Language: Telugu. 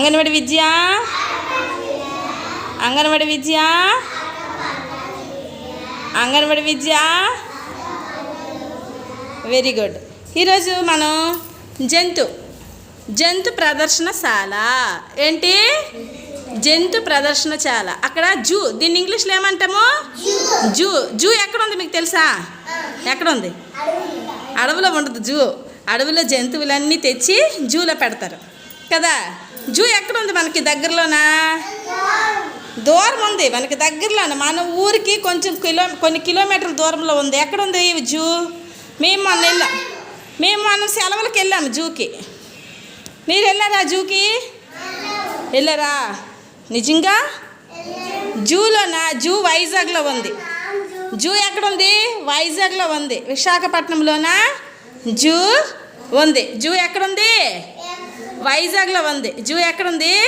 అంగన్వాడి విద్య అంగన్వాడి విద్య అంగన్వాడి విద్య. Very good. ఈరోజు మనం జంతు ప్రదర్శనశాల. ఏంటి? జంతు ప్రదర్శనశాల. అక్కడ జూ, దీన్ని ఇంగ్లీష్లో ఏమంటాము? జూ ఎక్కడ ఉంది మీకు తెలుసా? ఎక్కడ ఉంది? అడవిలో ఉండదు జూ. అడవిలో జంతువులన్నీ తెచ్చి జూలో పెడతారు కదా. జూ ఎక్కడ ఉంది? మనకి దగ్గరలోనా? దూరం ఉంది. మనకి దగ్గరలోనే, మన ఊరికి కొంచెం కొన్ని కిలోమీటర్ల దూరంలో ఉంది. ఎక్కడ ఉంది ఈ జూ? మేము మొన్న సెలవులకు వెళ్ళాము జూకి. మీరు వెళ్ళారా జూకి? వెళ్ళారా? నిజంగా? జూలోనా? జూ వైజాగ్లో ఉంది. జూ ఎక్కడ ఉంది? వైజాగ్లో ఉంది. విశాఖపట్నంలోనా జూ ఉంది. జూ ఎక్కడ ఉంది? వైజాగ్లో ఉంది. జూ ఎక్కడ ఉంది?